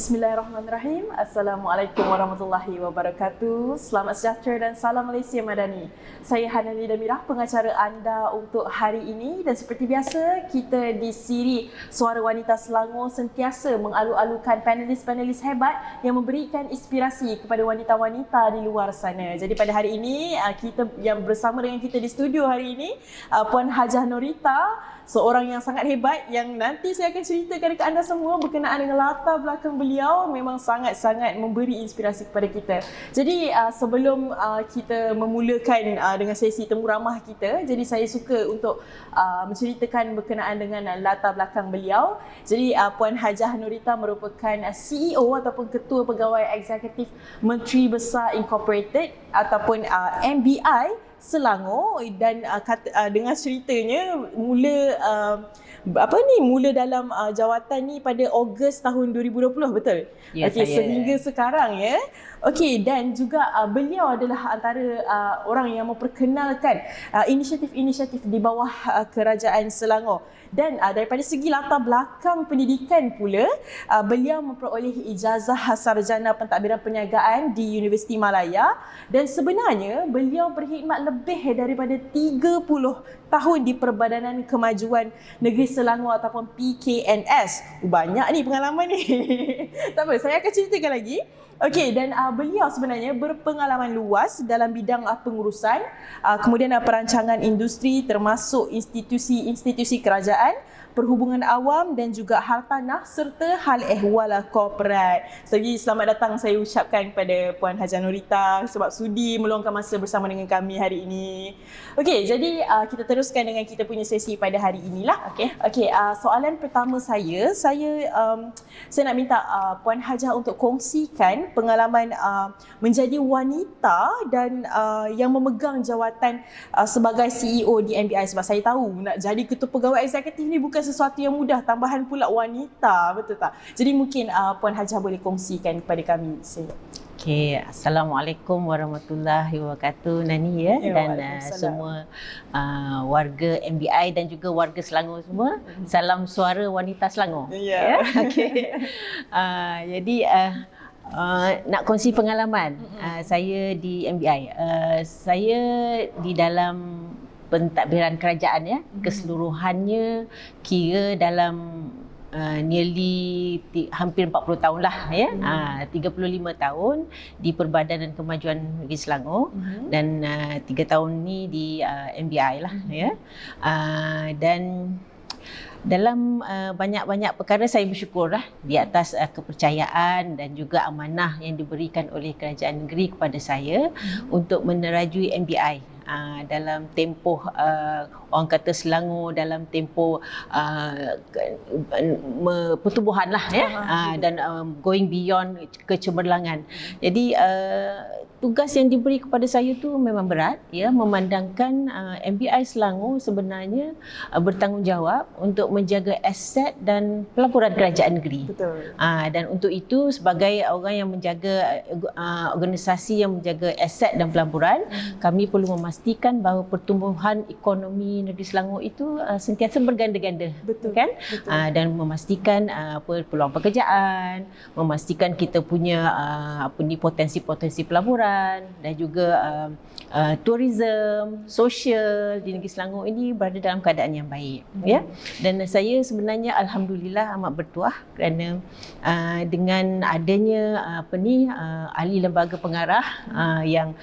Bismillahirrahmanirrahim. Assalamualaikum warahmatullahi wabarakatuh. Selamat sejahtera dan salam Malaysia Madani. Saya Hanani Damirah, pengacara anda untuk hari ini, dan seperti biasa kita di siri Suara Wanita Selangor sentiasa mengalu-alukan panelis-panelis hebat yang memberikan inspirasi kepada wanita-wanita di luar sana. Jadi pada hari ini kita yang bersama dengan kita di studio hari ini Puan Hajah Norita, seorang yang sangat hebat yang nanti saya akan ceritakan kepada anda semua berkenaan dengan latar belakang beliau, memang sangat-sangat memberi inspirasi kepada kita. Jadi sebelum kita memulakan dengan sesi temu ramah kita, jadi saya suka untuk menceritakan berkenaan dengan latar belakang beliau. Jadi Puan Hajah Norita merupakan CEO ataupun Ketua Pegawai Eksekutif Menteri Besar Incorporated ataupun MBI Selangor, dan dengan ceritanya mula dalam jawatan ni pada Ogos tahun 2020, betul? Ya, sehingga sekarang ya. Okey, dan juga beliau adalah antara orang yang memperkenalkan inisiatif-inisiatif di bawah Kerajaan Selangor. Dan daripada segi latar belakang pendidikan pula, beliau memperoleh ijazah sarjana pentadbiran perniagaan di Universiti Malaya, dan sebenarnya beliau berkhidmat lebih daripada 30 tahun di Perbadanan Kemajuan Negeri Selangor ataupun PKNS. Banyak ni pengalaman ni. Tak apa, saya akan ceritakan lagi. Okey, dan beliau sebenarnya berpengalaman luas dalam bidang pengurusan, kemudian perancangan industri termasuk institusi-institusi kerajaan, perhubungan awam dan juga hartanah serta hal ehwal korporat. Jadi selamat datang saya ucapkan kepada Puan Hajah Norita sebab sudi meluangkan masa bersama dengan kami hari ini. Okey, jadi kita teruskan dengan kita punya sesi pada hari inilah. Okey, soalan pertama saya nak minta Puan Hajah untuk kongsikan pengalaman menjadi wanita dan yang memegang jawatan sebagai CEO di MBI, sebab saya tahu nak jadi ketua pegawai eksekutif ni bukan sesuatu yang mudah, tambahan pula wanita, betul tak? Jadi mungkin Puan Hajah boleh kongsikan kepada kami. Okey, Assalamualaikum warahmatullahi wabarakatuh Nani ya, dan semua warga MBI dan juga warga Selangor semua. Salam Suara Wanita Selangor. Ya. Okey. Jadi nak kongsi pengalaman saya di MBI. Saya di dalam pentadbiran kerajaan ya, keseluruhannya kira dalam nearly hampir 40 tahun lah ya. 35 tahun di Perbadanan Kemajuan Negeri Selangor dan 3 tahun ni di MBI lah ya. Dan dalam banyak-banyak perkara saya bersyukur lah di atas kepercayaan dan juga amanah yang diberikan oleh kerajaan negeri kepada saya untuk menerajui MBI. Dalam tempoh orang kata Selangor dalam tempoh pertumbuhan lah ya, dan going beyond kecemerlangan. Jadi tugas yang diberi kepada saya tu memang berat ya, memandangkan MBI Selangor sebenarnya bertanggungjawab untuk menjaga aset dan pelaburan kerajaan negeri. Betul. Dan untuk itu sebagai orang yang menjaga organisasi yang menjaga aset dan pelaburan, kami perlu memastikan bahawa pertumbuhan ekonomi negeri Selangor itu sentiasa berganda-ganda. Betul. Kan? Betul. Dan memastikan peluang pekerjaan, memastikan kita punya potensi-potensi pelaburan dan juga tourism, sosial di negeri Selangor ini berada dalam keadaan yang baik ya. Dan saya sebenarnya alhamdulillah amat bertuah kerana dengan adanya ahli lembaga pengarah yang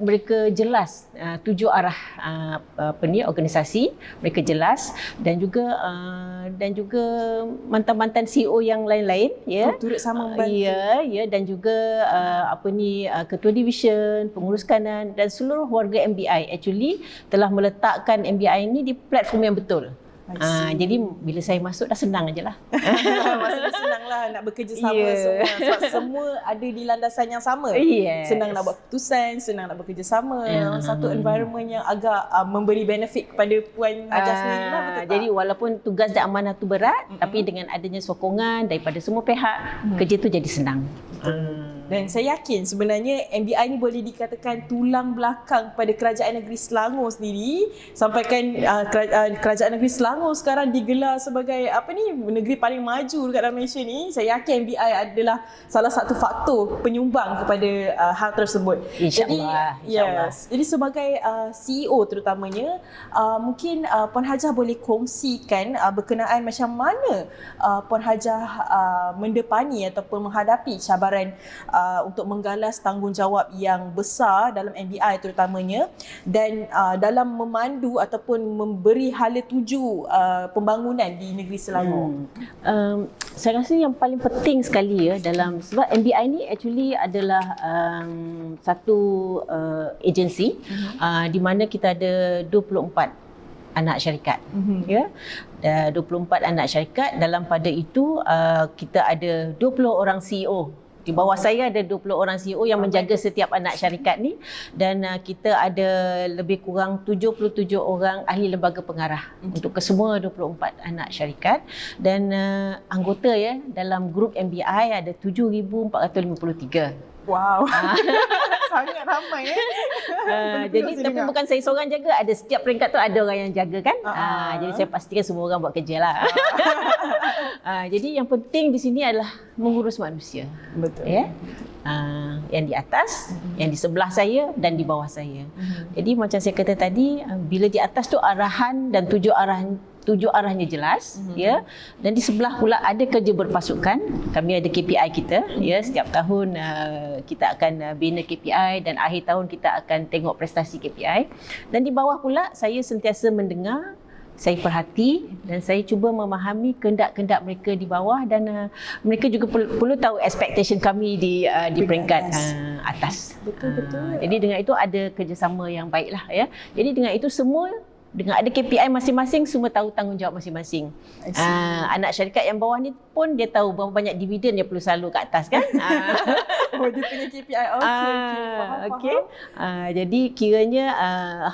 mereka jelas tuju arah organisasi mereka jelas, dan juga mantan-mantan CEO yang lain-lain ya, turut sama membantu. Ya, dan juga ketua division, pengurus kanan dan seluruh warga MBI actually telah meletakkan MBI ini di platform yang betul. Jadi bila saya masuk dah senang ajalah. Maksudnya senanglah nak bekerja sama semua, sebab semua ada di landasan yang sama. Senang nak buat keputusan, senang nak bekerja sama. Satu environment yang agak memberi benefit kepada Puan Hajah sendiri lah, betul tak? Jadi walaupun tugas dan amanah tu berat, tapi dengan adanya sokongan daripada semua pihak, kerja tu jadi senang. Dan saya yakin sebenarnya MBI ni boleh dikatakan tulang belakang pada Kerajaan Negeri Selangor sendiri, sampaikan Kerajaan Negeri Selangor sekarang digelar sebagai negeri paling maju dekat dalam Malaysia ni. Saya yakin MBI adalah salah satu faktor penyumbang kepada hal tersebut. InsyaAllah. Jadi sebagai CEO terutamanya, mungkin Puan Hajah boleh kongsikan berkenaan macam mana Puan Hajah mendepani ataupun menghadapi cabaran untuk menggalas tanggungjawab yang besar dalam MBI terutamanya, dan dalam memandu ataupun memberi hala tuju pembangunan di negeri Selangor. Saya rasa yang paling penting sekali dalam, sebab MBI ni actually adalah satu agensi di mana kita ada 24 anak syarikat. 24 anak syarikat. Dalam pada itu kita ada 20 orang CEO. Di bawah saya ada 20 orang CEO yang menjaga setiap anak syarikat ni, dan kita ada lebih kurang 77 orang ahli lembaga pengarah untuk kesemua 24 anak syarikat, dan anggota dalam grup MBI ada 7,453. Wow. Sangat ramai jadi tapi bukan saya seorang jaga, ada setiap peringkat tu ada orang yang jaga kan. Jadi saya pastikan semua orang buat kerja lah. Jadi yang penting di sini adalah mengurus manusia. Betul. Yang di atas, yang di sebelah saya dan di bawah saya. Jadi macam saya kata tadi, bila di atas tu arahan dan tujuh arahnya jelas, dan di sebelah pula ada kerja berpasukan. Kami ada KPI kita, setiap tahun kita akan bina KPI, dan akhir tahun kita akan tengok prestasi KPI. Dan di bawah pula saya sentiasa mendengar, saya perhati, dan saya cuba memahami kehendak-kehendak mereka di bawah, dan mereka juga perlu tahu expectation kami di peringkat atas. Betul. Jadi dengan itu ada kerjasama yang baiklah Jadi dengan itu semua, dengan ada KPI masing-masing, semua tahu tanggungjawab masing-masing. Anak syarikat yang bawah ni pun dia tahu berapa banyak dividen dia perlu salur kat atas kan. Dia punya KPI. Okey. Jadi kiranya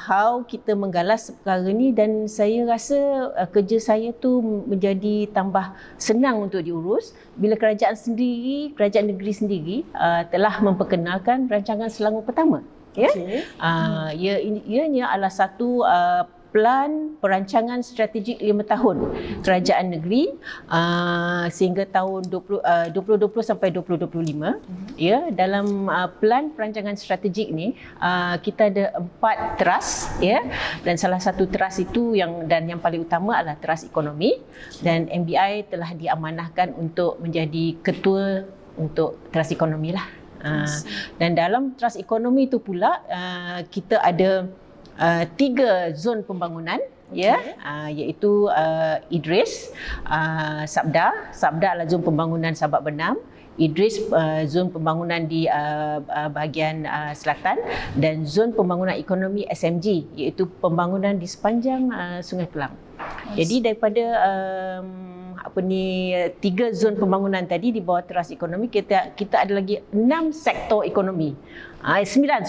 how kita menggalas perkara ni, dan saya rasa kerja saya tu menjadi tambah senang untuk diurus bila kerajaan negeri sendiri telah memperkenalkan rancangan Selangor Pertama. Ianya adalah satu plan perancangan strategik 5 tahun kerajaan negeri sehingga tahun 2020 sampai 2025. Dalam plan perancangan strategik ni kita ada 4 trust dan salah satu trust itu yang paling utama adalah trust ekonomi, dan MBI telah diamanahkan untuk menjadi ketua untuk trust ekonomi lah. Dan dalam trust ekonomi itu pula kita ada 3 zon pembangunan, iaitu Idris, Sabda adalah zon pembangunan Sabak Benam, Idris zon pembangunan di bahagian selatan, dan zon pembangunan ekonomi SMG, iaitu pembangunan di sepanjang Sungai Pelang. Jadi daripada 3 zon pembangunan tadi di bawah teras ekonomi, kita ada lagi 6 sektor ekonomi. Ada 9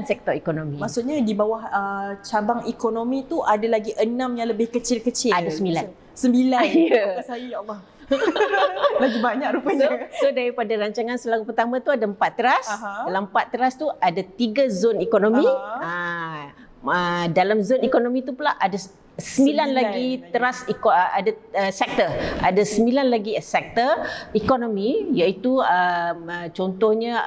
sektor ekonomi. Maksudnya di bawah cabang ekonomi tu ada lagi 6 yang lebih kecil-kecil. Ada 9. 9. Saya, ya Allah. Lagi banyak rupanya. So daripada rancangan Selangor Pertama tu ada 4 teras. Dalam 4 teras tu ada 3 zon ekonomi. Dalam zon ekonomi tu pula ada 9 lagi teras sektor. Ada 9 lagi sektor ekonomi, iaitu contohnya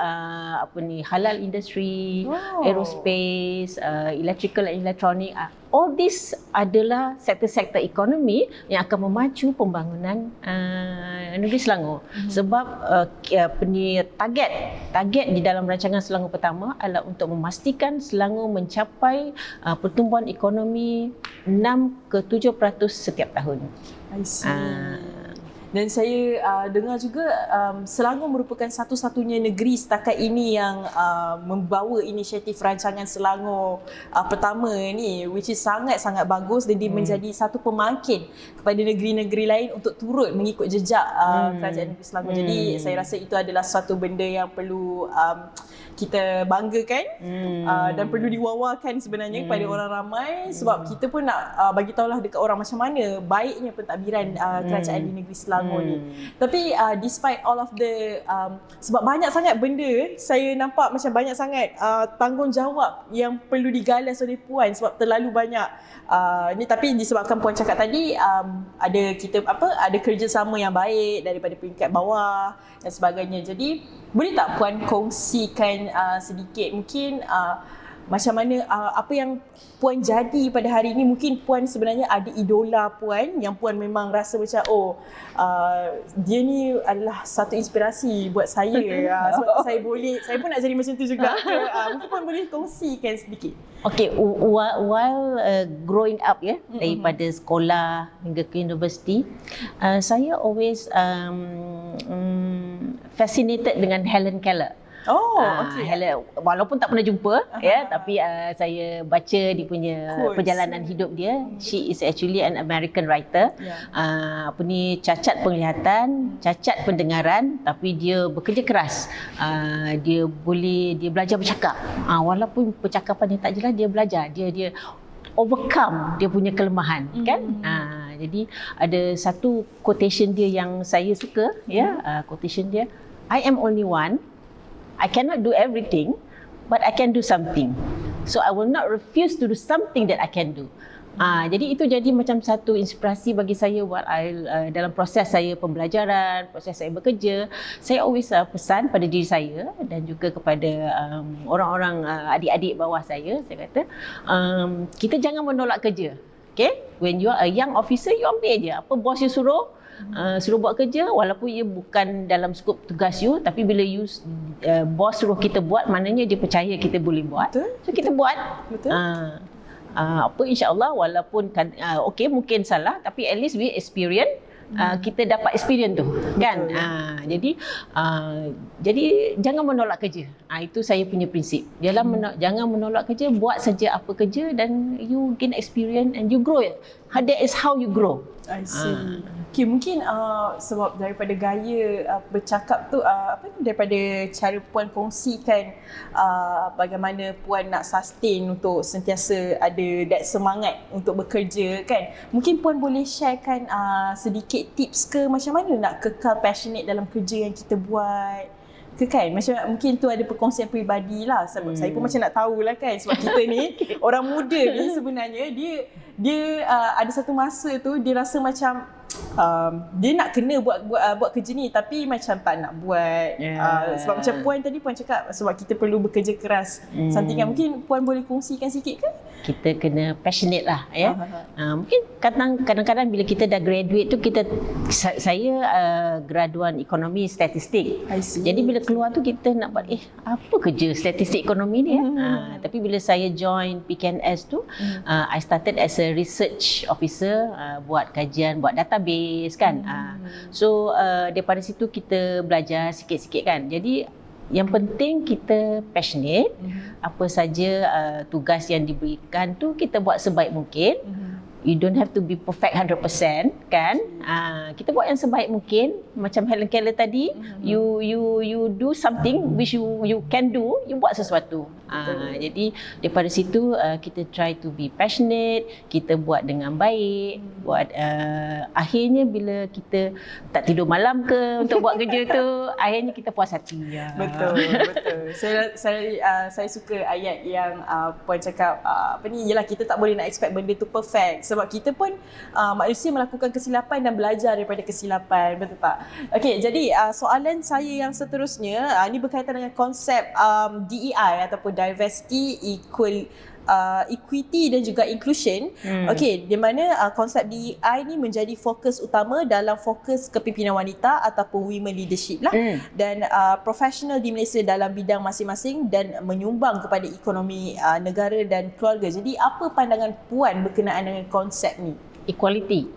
halal industri, aerospace, electrical and electronic. All this adalah sektor-sektor ekonomi yang akan memacu pembangunan negeri Selangor. Sebab target di dalam rancangan Selangor Pertama adalah untuk memastikan Selangor mencapai pertumbuhan ekonomi 6-7% setiap tahun. I see. Dan saya dengar juga Selangor merupakan satu-satunya negeri setakat ini yang membawa inisiatif rancangan Selangor Pertama ni, which is sangat-sangat bagus, dan dia menjadi satu pemangkin kepada negeri-negeri lain untuk turut mengikut jejak kerajaan negeri Selangor. Jadi saya rasa itu adalah suatu benda yang perlu kita banggakan dan perlu diwawakan sebenarnya kepada orang ramai, sebab kita pun nak bagi tahulah dekat orang macam mana baiknya pentadbiran kerajaan di negeri Selangor Selangor ni. Tapi despite all of the sebab banyak sangat benda, saya nampak macam banyak sangat tanggungjawab yang perlu digalas oleh puan sebab terlalu banyak ni. Tapi disebabkan puan cakap tadi ada kerjasama yang baik daripada peringkat bawah dan sebagainya. Jadi boleh tak puan kongsikan sedikit mungkin macam mana apa yang puan jadi pada hari ini? Mungkin puan sebenarnya ada idola puan yang puan memang rasa macam dia ni adalah satu inspirasi buat saya. Sebab saya pun nak jadi macam tu juga. Mungkin puan boleh kongsikan sedikit. Okay, while growing up daripada sekolah hingga ke universiti, saya always fascinated dengan Helen Keller. Okay. Walaupun tak pernah jumpa tapi saya baca dia punya perjalanan hidup dia. She is actually an American writer. Cacat penglihatan, cacat pendengaran, tapi dia bekerja keras. Dia belajar bercakap. Walaupun percakapan dia tak jelas, dia belajar. Dia overcome dia punya kelemahan kan. Jadi ada satu quotation dia yang saya suka quotation dia, I am only one. I cannot do everything, but I can do something. So I will not refuse to do something that I can do. Jadi itu jadi macam satu inspirasi bagi saya dalam proses saya pembelajaran, proses saya bekerja. Saya always pesan pada diri saya dan juga kepada orang-orang adik-adik bawah saya kata, kita jangan menolak kerja. Okay? When you are a young officer, you ambil je apa bos you suruh buat kerja, walaupun ia bukan dalam skop tugas you, tapi bila bos suruh kita buat, maknanya dia percaya kita boleh buat. So kita buat. InsyaAllah walaupun mungkin salah, tapi at least we experience. Kita dapat experience tu kan. Jadi jangan menolak kerja. Itu saya punya prinsip. Jangan menolak kerja, buat saja apa kerja dan you gain experience and you grow. That is how you grow. I see. Okay, mungkin sebab daripada gaya bercakap tu, daripada cara puan kongsikan bagaimana puan nak sustain untuk sentiasa ada that semangat untuk bekerja kan. Mungkin puan boleh sharekan sedikit tips ke macam mana nak kekal passionate dalam kerja yang kita buat ke kan? Macam mungkin tu ada perkongsian peribadi lah. Sebab saya pun macam nak tahulah kan. Sebab kita ni orang muda ni sebenarnya dia ada satu masa tu dia rasa macam dia nak kena buat kerja ni tapi macam tak nak buat. Sebab macam puan cakap sebab kita perlu bekerja keras. Something yang mungkin puan boleh kongsikan sikit ke? Kita kena passionate lah mungkin kadang-kadang bila kita dah graduate tu saya graduan ekonomi statistik. Jadi bila keluar tu kita nak buat apa kerja statistik ekonomi ni tapi bila saya join PKNS tu I started as a research officer, buat kajian, buat database kan. So daripada situ kita belajar sikit-sikit kan. Jadi yang penting kita passionate. Apa saja tugas yang diberikan tu kita buat sebaik mungkin. You don't have to be perfect 100% kan. Kita buat yang sebaik mungkin. Macam Helen Keller tadi, you do something which you can do, you buat sesuatu. Jadi daripada situ kita try to be passionate, kita buat dengan baik, buat akhirnya bila kita tak tidur malam ke untuk buat kerja tu, akhirnya kita puas hati. Betul. Saya suka ayat yang puan cakap yalah kita tak boleh nak expect benda tu perfect sebab kita pun manusia melakukan kesilapan dan belajar daripada kesilapan, betul tak? Okey, jadi soalan saya yang seterusnya ini berkaitan dengan konsep DEI ataupun diversity, equity dan juga inclusion. Okey, di mana konsep DEI ni menjadi fokus utama dalam fokus kepimpinan wanita ataupun women leadership lah. Dan profesional di Malaysia dalam bidang masing-masing dan menyumbang kepada ekonomi negara dan keluarga. Jadi apa pandangan puan berkenaan dengan konsep ni? Equality.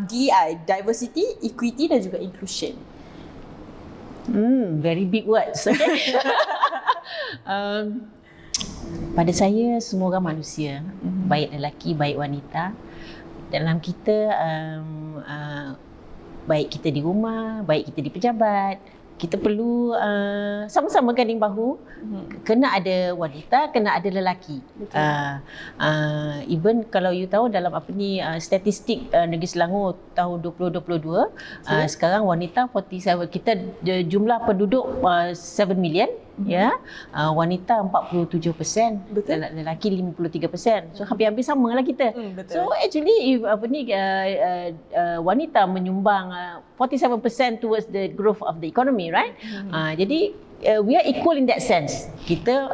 DEI, diversity, equity dan juga inclusion. Very big words. Okay. Pada saya semua orang manusia, baik lelaki, baik wanita. Dalam kita baik kita di rumah, baik kita di pejabat, kita perlu sama-sama ganding bahu. Kena ada wanita, kena ada lelaki. Even kalau you tahu dalam statistik Negeri Selangor tahun 2022, sekarang wanita 47, kita jumlah penduduk 7 million. Ya, wanita 47%, lelaki 53%. So hampir-hampir samalah kita. So actually wanita menyumbang 47% towards the growth of the economy, right? Jadi we are equal in that sense. Kita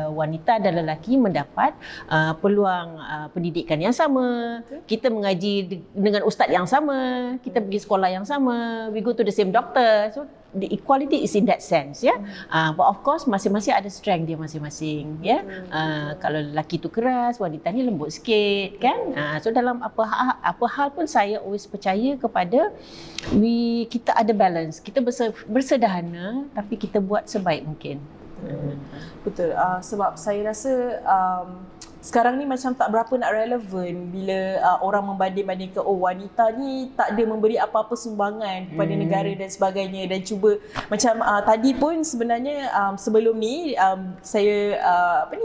wanita dan lelaki mendapat peluang pendidikan yang sama. Kita mengaji dengan ustaz yang sama. Kita pergi sekolah yang sama. We go to the same doctor. So the equality is in that sense, ya. But of course masing-masing ada strength dia masing-masing, ya. Kalau lelaki tu keras, wanita ni lembut sikit, kan. So dalam apa hal pun saya always percaya kepada kita ada balance. Kita bersederhana tapi kita buat sebaik mungkin. Betul. Sebab saya rasa sekarang ni macam tak berapa nak relevan bila orang membanding-bandingkan wanita ni tak ada memberi apa-apa sumbangan kepada negara dan sebagainya, dan cuba macam tadi pun sebenarnya sebelum ni saya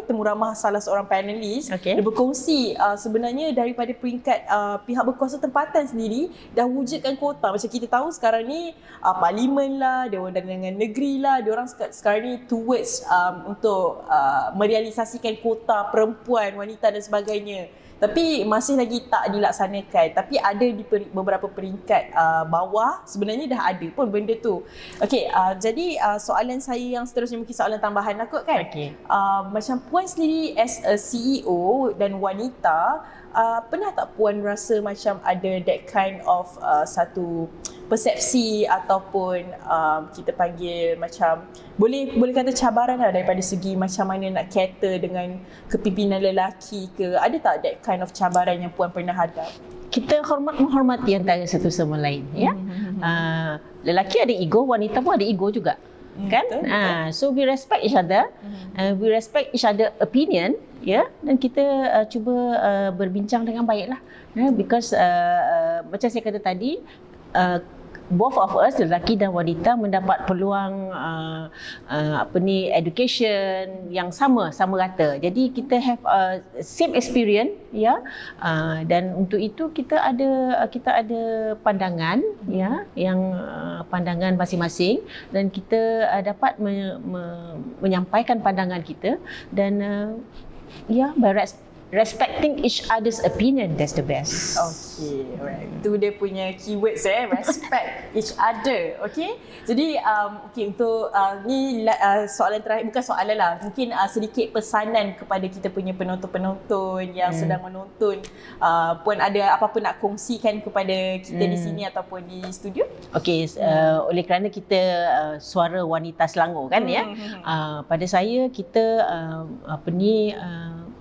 temu ramah salah seorang panelis. Dia berkongsi sebenarnya daripada peringkat pihak berkuasa tempatan sendiri dah wujudkan kuota. Macam kita tahu sekarang ni parlimen lah, Dewan Dagangan Negeri lah, diorang sekarang ni towards untuk merealisasikan kuota perempuan, wanita dan sebagainya. Tapi masih lagi tak dilaksanakan. Tapi ada di beberapa peringkat bawah sebenarnya dah ada pun benda tu. Okey, jadi soalan saya yang seterusnya mungkin soalan tambahan lah kot kan. Macam Puan sendiri as a CEO dan wanita, pernah tak Puan rasa macam ada that kind of satu persepsi ataupun kita panggil macam boleh kata cabaran lah daripada segi macam mana nak cater dengan kepimpinan lelaki ke? Ada tak that kind of cabaran yang Puan pernah hadap? Kita menghormati antara satu sama lain, ya. Lelaki ada ego, wanita pun ada ego juga. Kan? So we respect each other, we respect each other opinion, ya, dan kita cuba berbincang dengan baiklah, because macam saya kata tadi, both of us, lelaki dan wanita, mendapat peluang education yang sama rata. Jadi kita have same experience, ya. Dan untuk itu kita ada pandangan, ya, yang pandangan masing-masing, dan kita dapat menyampaikan pandangan kita, dan ya, respecting each other's opinion, that's the best. Okay, alright. Itu dia punya keywords, respect each other. Okay, jadi untuk ni soalan terakhir, bukan soalan lah, mungkin sedikit pesanan kepada kita punya penonton-penonton yang sedang menonton. Puan ada apa-apa nak kongsikan kepada kita di sini ataupun di studio? Okay, oleh kerana kita suara wanita Selangor kan, ya. Pada saya kita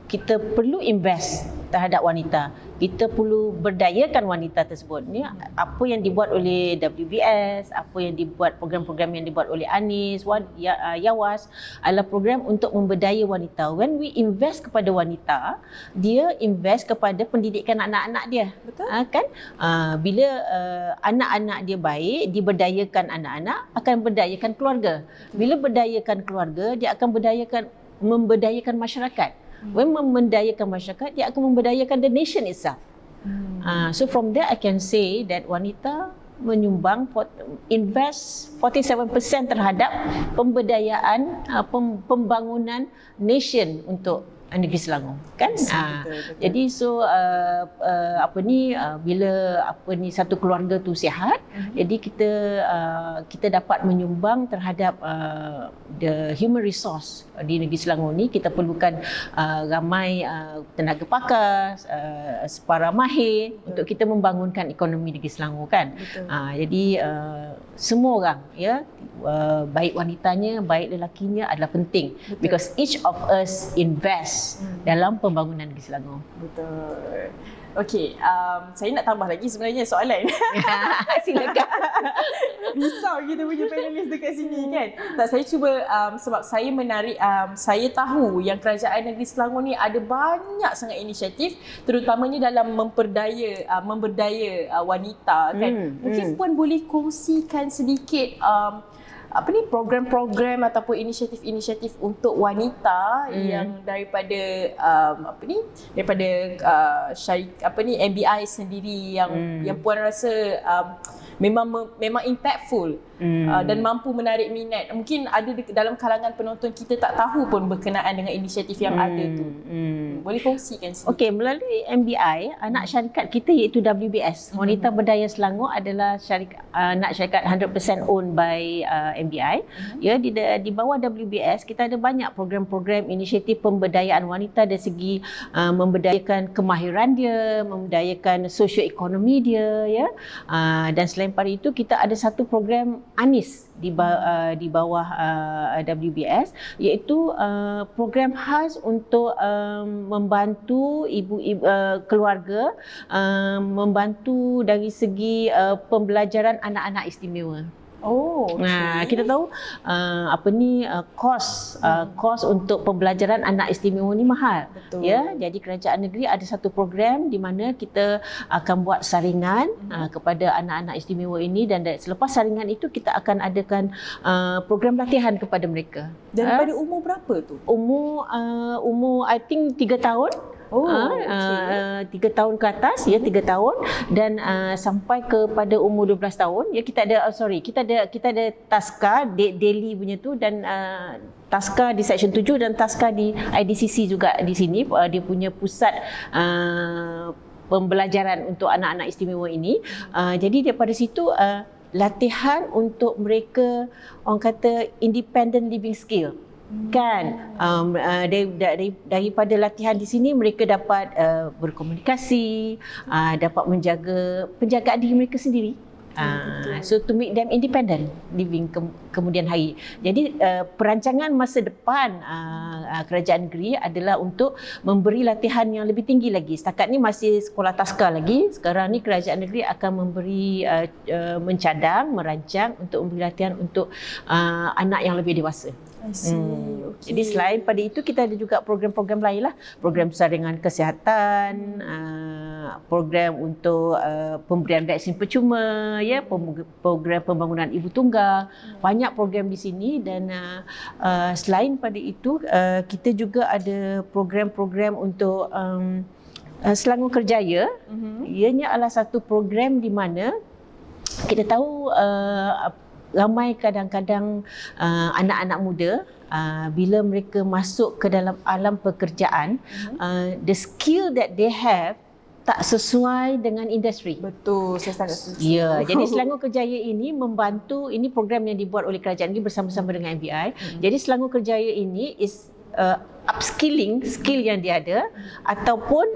kita perlu invest terhadap wanita. Kita perlu berdayakan wanita tersebut. Ni apa yang dibuat oleh WBS, apa yang dibuat program-program yang dibuat oleh Anis, Yawas adalah program untuk memberdaya wanita. When we invest kepada wanita, dia invest kepada pendidikan anak-anak dia. Betul. Kan? Bila anak-anak dia baik, diberdayakan anak-anak, akan berdayakan keluarga. Bila berdayakan keluarga, dia akan memberdayakan masyarakat. When memberdayakan masyarakat, dia akan memberdayakan the nation itself. So from there I can say that wanita menyumbang invest 47% terhadap pemberdayaan pembangunan nation untuk Negeri Selangor, kan? Betul. Jadi so bila satu keluarga tu sihat, jadi kita dapat menyumbang terhadap the human resource di Negeri Selangor ni. Kita perlukan ramai tenaga pakar, para mahir untuk kita membangunkan ekonomi Negeri Selangor, kan? Jadi semua orang, ya, baik wanitanya, baik lelakinya adalah penting. Because each of us invest dalam pembangunan Negeri Selangor. Betul. Okey, saya nak tambah lagi sebenarnya soalan. Silakan. Risau kita punya panelis dekat sini, kan? Tak, saya cuba sebab saya menarik, saya tahu yang kerajaan Negeri Selangor ni ada banyak sangat inisiatif, terutamanya dalam memberdaya wanita, kan? Mungkin Puan boleh kongsikan sedikit program-program ataupun inisiatif-inisiatif untuk wanita yang daripada MBI sendiri yang puan rasa memang impactful dan mampu menarik minat. Mungkin ada dalam kalangan penonton kita tak tahu pun berkenaan dengan inisiatif yang ada tu. Boleh kongsikan sikit? Okey, melalui MBI, anak syarikat kita iaitu WBS, Wanita Berdaya Selangor adalah anak syarikat 100% owned by MBI. Ya, di bawah WBS kita ada banyak program-program inisiatif pemberdayaan wanita dari segi memberdayakan kemahiran dia, memberdayakan sosioekonomi dia, ya. Dan selain pada itu kita ada satu program ANIS di bawah WBS, iaitu program khas untuk membantu ibu-ibu keluarga, membantu dari segi pembelajaran anak-anak istimewa. Okay. Kita tahu kos untuk pembelajaran anak istimewa ni mahal. Betul. Ya, jadi kerajaan negeri ada satu program di mana kita akan buat saringan kepada anak-anak istimewa ini, dan selepas saringan itu kita akan adakan program latihan kepada mereka. Daripada umur berapa tu? Umur I think 3 tahun. 3 tahun ke atas, ya, 3 tahun, dan sampai kepada umur 12 tahun, ya. Kita ada taska daily punya tu, dan taska di Seksyen 7 dan taska di IDCC juga di sini. Dia punya pusat pembelajaran untuk anak-anak istimewa ini. Jadi daripada situ latihan untuk mereka, orang kata, independent living skill. Kan, daripada latihan di sini mereka dapat berkomunikasi, dapat menjaga penjagaan diri mereka sendiri. So to make them independent living kemudian hari. Jadi perancangan masa depan kerajaan negeri adalah untuk memberi latihan yang lebih tinggi lagi. Setakat ni masih sekolah taska lagi. Sekarang ni kerajaan negeri akan memberi mencadang, merancang untuk memberi latihan untuk anak yang lebih dewasa. Okay. Jadi selain pada itu kita ada juga program-program lain lah, program saringan kesihatan, program untuk pemberian vaksin percuma, ya, program pembangunan ibu tunggal, banyak program di sini. Dan selain pada itu kita juga ada program-program untuk Selangor Kerjaya. Ianya adalah satu program di mana kita tahu ramai kadang-kadang anak-anak muda bila mereka masuk ke dalam alam pekerjaan, the skill that they have tak sesuai dengan industri. Betul, saya sangat setuju. Ya, jadi Selangor Kerjaya ini membantu, ini program yang dibuat oleh kerajaan ini bersama-sama dengan MBI. Jadi Selangor Kerjaya ini is upskilling skill yang dia ada, ataupun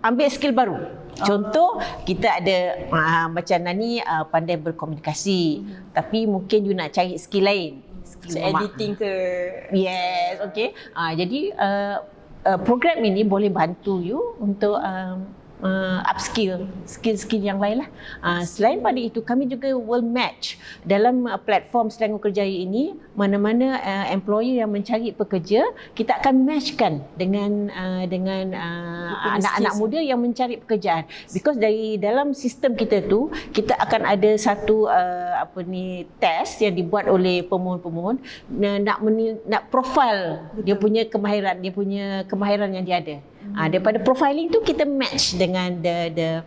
ambil skill baru. Contoh, kita ada macam Nani pandai berkomunikasi, tapi mungkin you nak cari skill lain, skill editing ke. Yes, okey. Jadi program ini boleh bantu you untuk upskill skill-skill yang lain lah. Selain pada itu, kami juga will match dalam platform Selangor Kerjaya ini, mana-mana employer yang mencari pekerja, kita akan matchkan dengan anak-anak muda yang mencari pekerjaan. Because dari dalam sistem kita tu, kita akan ada satu test yang dibuat oleh pemohon-pemohon nak profile dia punya kemahiran yang dia ada. Daripada profiling tu kita match dengan the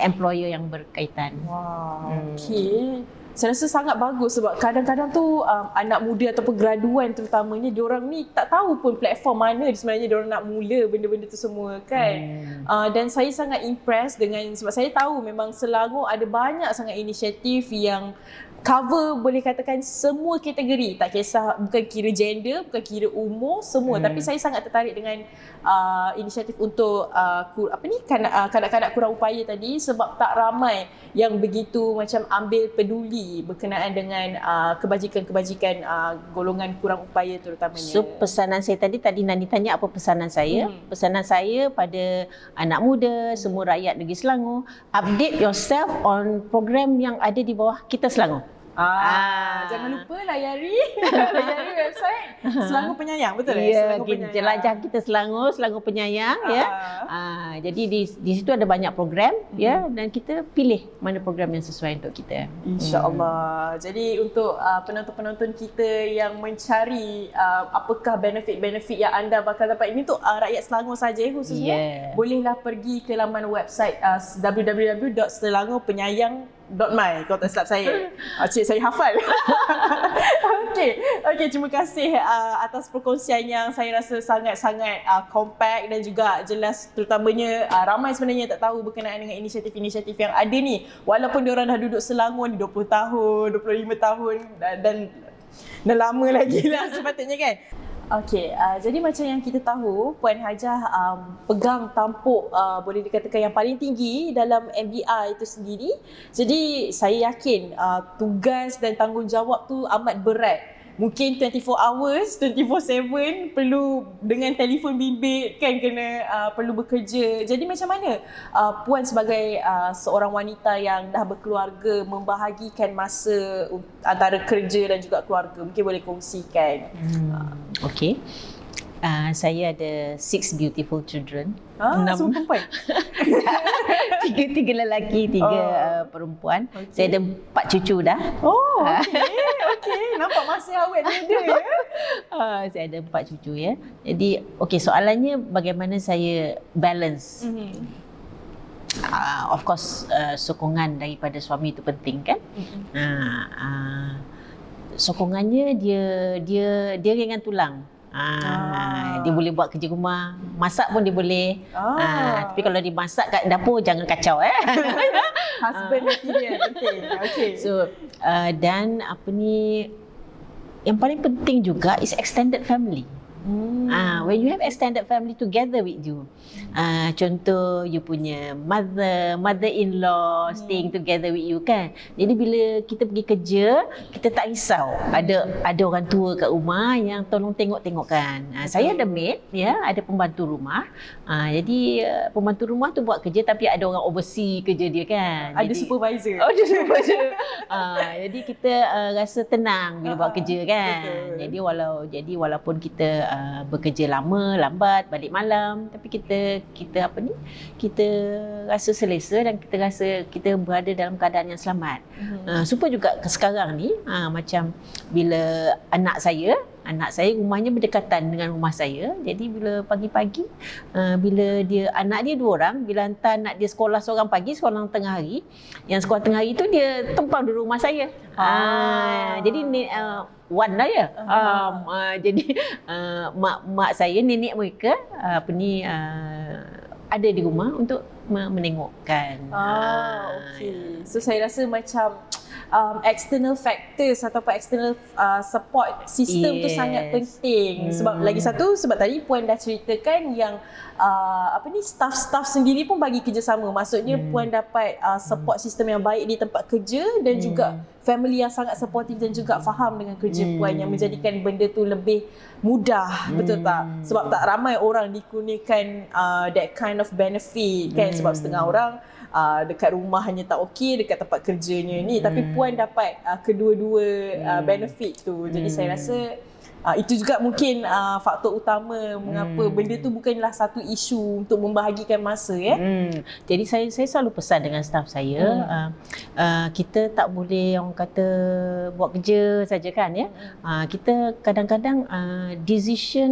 employer yang berkaitan. Wow. Okey. Saya rasa sangat bagus sebab kadang-kadang tu anak muda ataupun graduan terutamanya, diorang ni tak tahu pun platform mana sebenarnya diorang nak mula benda-benda tu semua kan. Dan saya sangat impressed dengan, sebab saya tahu memang Selangor ada banyak sangat inisiatif yang cover, boleh katakan semua kategori, tak kisah, bukan kira gender, bukan kira umur, semua. Tapi saya sangat tertarik dengan inisiatif untuk kanak-kanak kurang upaya tadi, sebab tak ramai yang begitu macam ambil peduli berkenaan dengan kebajikan-kebajikan golongan kurang upaya terutamanya. So pesanan saya tadi Nani tanya apa pesanan saya. Pesanan saya pada anak muda, semua rakyat negeri Selangor, update yourself on program yang ada di bawah kita Selangor. Jangan lupa layari website Selangor Penyayang, betul Ya, Selangor Penyayang. jelajah kita Selangor Penyayang ya. Jadi di situ ada banyak program ya, dan kita pilih mana program yang sesuai untuk kita. InsyaAllah. Jadi untuk penonton-penonton kita yang mencari apakah benefit-benefit yang anda bakal dapat, ini untuk rakyat Selangor saja khususnya, bolehlah pergi ke laman website www.selangorpenyayang.my kalau tak silap saya. Cik, saya hafal. Okey, terima kasih atas perkongsian yang saya rasa sangat-sangat compact dan juga jelas, terutamanya ramai sebenarnya yang tak tahu berkenaan dengan inisiatif-inisiatif yang ada ni. Walaupun diorang dah duduk Selangor ni 20 tahun, 25 tahun dan lama lagi lah sepatutnya kan. Okey, jadi macam yang kita tahu, Puan Hajah pegang tampuk boleh dikatakan yang paling tinggi dalam MBI itu sendiri. Jadi saya yakin tugas dan tanggungjawab tu amat berat. Mungkin 24 hours, 24/7 perlu dengan telefon bimbit kan, kena perlu bekerja. Jadi macam mana Puan sebagai seorang wanita yang dah berkeluarga membahagikan masa antara kerja dan juga keluarga? Mungkin boleh kongsikan. Okey. Saya ada 6 beautiful children. Semua perempuan? tiga lelaki, 3 perempuan. Saya ada 4 cucu dah. Okey. Nampak masih awet muda ya. Saya ada 4 cucu ya. Jadi soalannya bagaimana saya balance. Of course sokongan daripada suami itu penting kan. Sokongannya dia ringan tulang. Dia boleh buat kerja rumah, masak pun dia boleh. Tapi kalau dia masak kat dapur jangan kacau Husband dia penting. Okey. So dan yang paling penting juga is extended family. When you have extended family together with you, contoh you punya mother-in-law staying together with you kan. Jadi bila kita pergi kerja, kita tak risau ada orang tua kat rumah yang tolong tengok-tengokkan. Saya ada maid ya, ada pembantu rumah. Jadi pembantu rumah tu buat kerja tapi ada orang oversee kerja dia kan. Ada supervisor. Ada supervisor. Jadi kita rasa tenang bila buat kerja kan. Betul. Jadi walaupun kita bekerja lama, lambat, balik malam, tapi kita rasa selesa dan kita rasa kita berada dalam keadaan yang selamat. Supaya juga sekarang ni macam bila anak saya rumahnya berdekatan dengan rumah saya. Jadi bila pagi-pagi bila anak dia 2 orang, bila hantar anak dia sekolah seorang pagi, seorang tengah hari. Yang sekolah tengah hari tu dia tempang di rumah saya. Jadi one lah ya. Jadi mak saya, nenek mereka ada di rumah untuk menengokkan. Okey. So saya rasa macam external factors ataupun external support system tu sangat penting. Sebab lagi satu, sebab tadi Puan dah ceritakan yang staff sendiri pun bagi kerjasama. Maksudnya Puan dapat support system yang baik di tempat kerja dan juga family yang sangat supportive dan juga faham dengan kerja Puan, yang menjadikan benda tu lebih mudah, betul tak? Sebab tak ramai orang dikurniakan that kind of benefit kan. Sebab setengah orang dekat rumah hanya tak okey, dekat tempat kerjanya ni, tapi Puan dapat kedua-dua benefit tu. Jadi saya rasa itu juga mungkin faktor utama mengapa benda tu bukanlah satu isu untuk membahagikan masa ya. Jadi saya selalu pesan dengan staf saya, kita tak boleh orang kata buat kerja saja kan ya. Kita kadang-kadang decision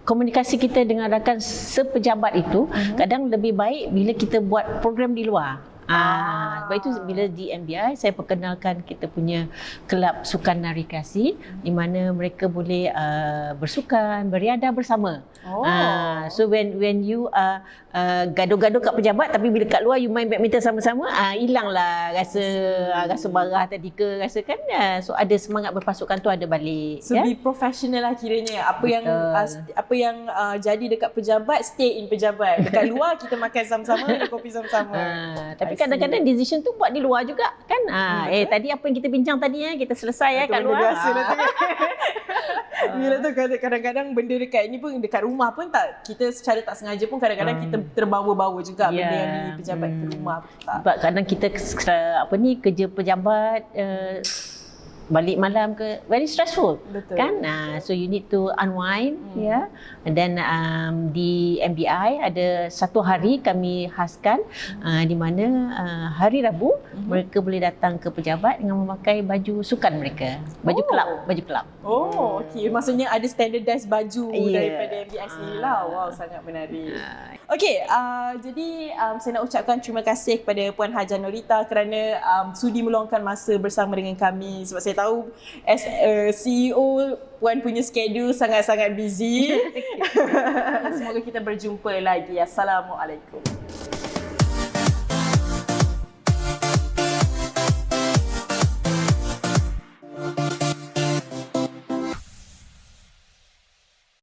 komunikasi kita dengan rakan sepejabat itu kadang lebih baik bila kita buat program di luar. Sebab itu bila di MBI saya perkenalkan kita punya kelab sukan narikasi di mana mereka boleh bersukan, beriadah bersama. So when you gaduh-gaduh kat pejabat tapi bila kat luar you main badminton sama-sama, hilanglah rasa marah tadi ke rasa kan. So ada semangat berpasukan tu ada balik. So be professional lah kiranya. Apa yang jadi dekat pejabat, stay in pejabat. Dekat luar kita makan sama-sama, minum kopi sama-sama. Tapi Kadang-kadang decision tu buat di luar juga kan. Tadi apa yang kita bincang tadi kita selesai kat luar. Biasa lah tu. Mira tu kadang-kadang benda dekat ni pun dekat rumah pun tak, kita secara tak sengaja pun kadang-kadang kita terbawa-bawa juga benda yang di pejabat ke rumah. Sebab kadang kita kerja pejabat balik malam ke very stressful. Betul. Kan, so you need to unwind, and then di MBI ada satu hari kami khaskan di mana hari Rabu mereka boleh datang ke pejabat dengan memakai baju sukan mereka, baju kelab. Okey, maksudnya ada standardized baju daripada MBI sendiri lah. Wow, sangat menarik. Okey, jadi saya nak ucapkan terima kasih kepada Puan Hajah Norita kerana sudi meluangkan masa bersama dengan kami, sebab saya tahu as a CEO Puan punya schedule sangat-sangat busy. Semoga kita berjumpa lagi. Assalamualaikum.